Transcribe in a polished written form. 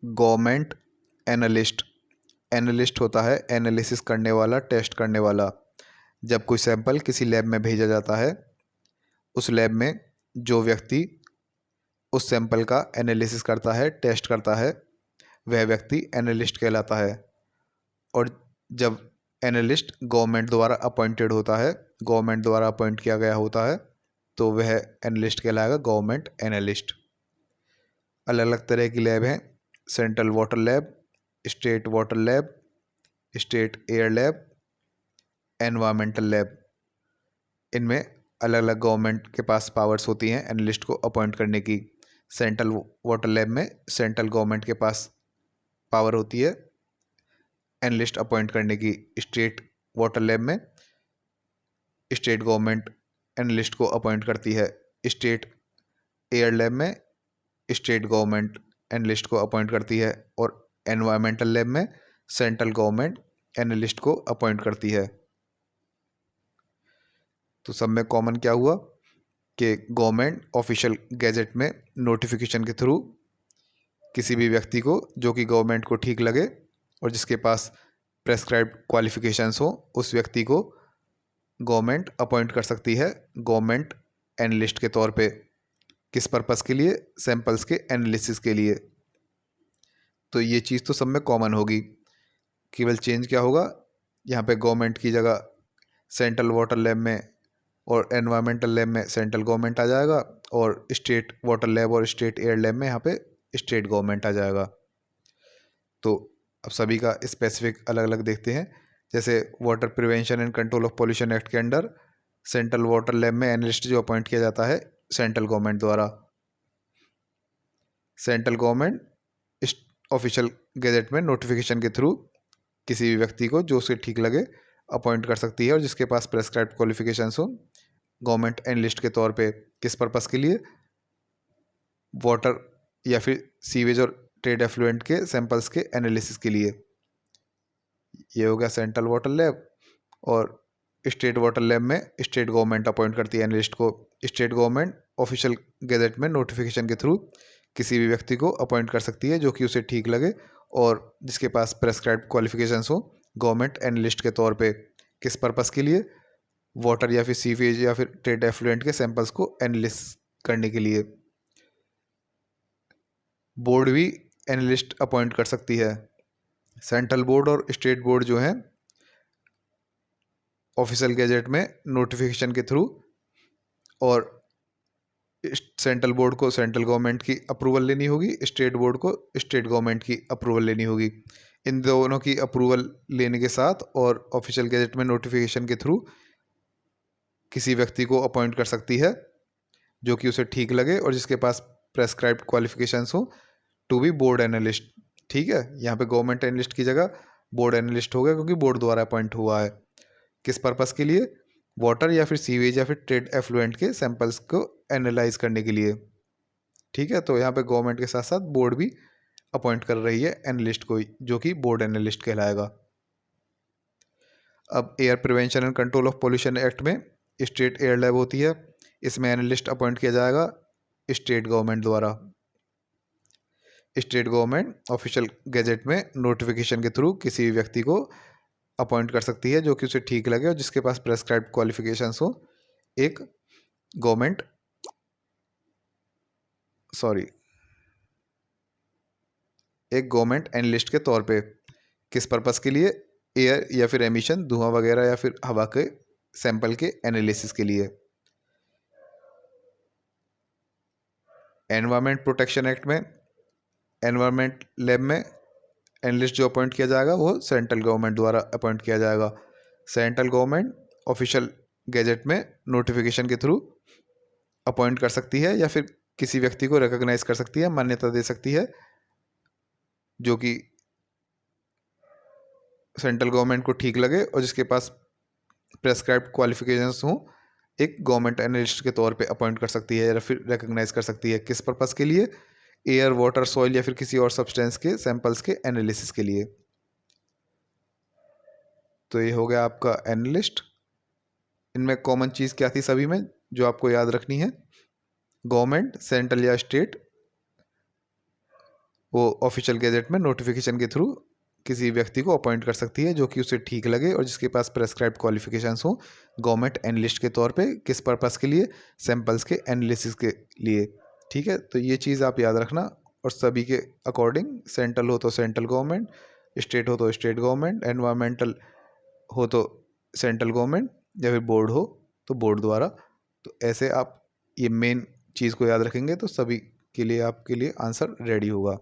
Government analyst. Analyst होता है analysis करने वाला, टेस्ट करने वाला। जब कोई सैंपल किसी लैब में भेजा जाता है, उस लैब में जो व्यक्ति उस सैंपल का एनालिसिस करता है, टेस्ट करता है, वह व्यक्ति एनालिस्ट कहलाता है। और जब एनालिस्ट गवर्नमेंट द्वारा अपॉइंटेड होता है, गवर्नमेंट द्वारा अपॉइंट किया गया होता है, तो वह एनालिस्ट कहलाएगा, गवर्नमेंट एनालिस्ट। अलग अलग तरह की लैब हैं, central water lab, state water lab, state air lab, environmental lab. इनमें अलग अलग गवर्नमेंट के पास पावर्स होती हैं एनालिस्ट को अपॉइंट करने की। सेंट्रल वाटर लैब में सेंट्रल गवर्नमेंट के पास पावर होती है एनालिस्ट अपॉइंट करने की। स्टेट वाटर लैब में स्टेट गवर्नमेंट एनालिस्ट को अपॉइंट करती है। स्टेट एयर लैब में स्टेट गवर्नमेंट एनालिस्ट को अपॉइंट करती है। और एनवायरमेंटल लैब में सेंट्रल गवर्नमेंट एनालिस्ट को अपॉइंट करती है। तो सब में कॉमन क्या हुआ कि गवर्नमेंट ऑफिशियल गैजेट में नोटिफिकेशन के थ्रू किसी भी व्यक्ति को जो कि गवर्नमेंट को ठीक लगे और जिसके पास प्रेस्क्राइब्ड क्वालिफिकेशंस हो, उस व्यक्ति को गवर्नमेंट अपॉइंट कर सकती है गवर्नमेंट एनालिस्ट के तौर पे। किस पर्पस के लिए? सैंपल्स के एनालिसिस के लिए। तो ये चीज़ तो सब में कॉमन होगी। केवल चेंज क्या होगा, यहाँ पे गवर्नमेंट की जगह सेंट्रल वाटर लैब में और एनवायरमेंटल लैब में सेंट्रल गवर्नमेंट आ जाएगा, और स्टेट वाटर लैब और स्टेट एयर लैब में यहाँ पे स्टेट गवर्नमेंट आ जाएगा। तो अब सभी का स्पेसिफिक अलग अलग देखते हैं। जैसे water prevention and control of pollution act के अंडर सेंट्रल वाटर लैब में एनालिस्ट जो अपॉइंट किया जाता है सेंट्रल गवर्नमेंट द्वारा। सेंट्रल गवर्नमेंट ऑफिशियल गैजेट में नोटिफिकेशन के थ्रू किसी भी व्यक्ति को जो उसे ठीक लगे अपॉइंट कर सकती है और जिसके पास प्रेस्क्राइब्ड क्वालिफिकेशंस हो गवर्नमेंट एनालिस्ट के तौर पे। किस पर्पस के लिए? वाटर या फिर सीवेज और ट्रेड एफ्लुएंट के सैंपल्स के एनालिसिस के लिए। ये हो गया सेंट्रल वाटर लैब। और स्टेट वाटर लैब में स्टेट गवर्नमेंट अपॉइंट करती है एनालिस्ट को। स्टेट गवर्नमेंट ऑफिशियल गैजेट में नोटिफिकेशन के थ्रू किसी भी व्यक्ति को अपॉइंट कर सकती है जो कि उसे ठीक लगे और जिसके पास प्रेस्क्राइब्ड क्वालिफिकेशंस हो गवर्नमेंट एनालिस्ट के तौर पे। किस पर्पस के लिए? वाटर या फिर सीवेज या फिर ट्रेड एफ्लुएंट के सैंपल्स को एनालिस करने के लिए। बोर्ड भी एनालिस्ट अपॉइंट कर सकती है। सेंट्रल बोर्ड और स्टेट बोर्ड जो हैं ऑफिशियल गैजेट में नोटिफिकेशन के थ्रू, और सेंट्रल बोर्ड को सेंट्रल गवर्नमेंट की अप्रूवल लेनी होगी, स्टेट बोर्ड को स्टेट गवर्नमेंट की अप्रूवल लेनी होगी। इन दोनों की अप्रूवल लेने के साथ और ऑफिशियल गैजेट में नोटिफिकेशन के थ्रू किसी व्यक्ति को अपॉइंट कर सकती है जो कि उसे ठीक लगे और जिसके पास प्रेस्क्राइब्ड क्वालिफिकेशंस हो टू बी बोर्ड एनालिस्ट। ठीक है, यहाँ पे गवर्नमेंट एनालिस्ट की जगह बोर्ड एनालिस्ट हो गया क्योंकि बोर्ड द्वारा अपॉइंट हुआ है। किस पर्पस के लिए? वाटर या फिर सीवेज या फिर ट्रेड एफ्लुएंट के सैंपल्स को एनालाइज करने के लिए। ठीक है, तो यहाँ पे गवर्नमेंट के साथ साथ बोर्ड भी अपॉइंट कर रही है एनालिस्ट को जो कि बोर्ड एनालिस्ट कहलाएगा। अब air prevention and control of pollution act में स्टेट एयर लैब होती है। इसमें एनालिस्ट अपॉइंट किया जाएगा स्टेट गवर्नमेंट द्वारा। स्टेट गवर्नमेंट ऑफिशियल गैजेट में नोटिफिकेशन के थ्रू किसी भी व्यक्ति को अपॉइंट कर सकती है जो कि उसे ठीक लगे और जिसके पास प्रेस्क्राइब्ड क्वालिफिकेशंस हो एक गवर्नमेंट एक गवर्नमेंट एनालिस्ट के तौर पे। किस पर्पस के लिए? एयर या फिर एमिशन, धुआं वगैरह या फिर हवा के सैंपल के एनालिसिस के लिए। एनवायरमेंट प्रोटेक्शन एक्ट में एनवायरमेंट लैब में एनालिस्ट जो अपॉइंट किया जाएगा वो सेंट्रल गवर्नमेंट द्वारा अपॉइंट किया जाएगा। सेंट्रल गवर्नमेंट ऑफिशियल गैजेट में नोटिफिकेशन के थ्रू अपॉइंट कर सकती है या फिर किसी व्यक्ति को रिकॉग्नाइज कर सकती है, मान्यता दे सकती है जो कि सेंट्रल गवर्नमेंट को ठीक लगे और जिसके पास प्रेस्क्राइब्ड क्वालिफिकेशंस हो एक गवर्नमेंट एनालिस्ट के तौर पे अपॉइंट कर सकती है या फिर रिकॉग्नाइज कर सकती है। किस पर्पस के लिए? एयर, वाटर, सॉइल या फिर किसी और सब्सटेंस के सैंपल्स के एनालिसिस के लिए। तो ये हो गया आपका एनालिस्ट। इनमें कॉमन चीज़ क्या थी सभी में जो आपको याद रखनी है? गवर्नमेंट, सेंट्रल या स्टेट वो ऑफिशियल गैजेट में नोटिफिकेशन के थ्रू किसी व्यक्ति को अपॉइंट कर सकती है जो कि उसे ठीक लगे और जिसके पास प्रेस्क्राइब्ड क्वालिफिकेशंस हो गवर्नमेंट एनालिस्ट के तौर पे। किस पर्पस के लिए? सैंपल्स के एनालिसिस के लिए। ठीक है, तो ये चीज़ आप याद रखना। और सभी के अकॉर्डिंग, सेंट्रल हो तो सेंट्रल गवर्नमेंट, स्टेट हो तो स्टेट गवर्नमेंट, एनवायरमेंटल हो तो सेंट्रल गवर्नमेंट, या फिर बोर्ड हो तो बोर्ड द्वारा। तो ऐसे आप ये मेन चीज़ को याद रखेंगे तो सभी के लिए आपके लिए आंसर रेडी होगा।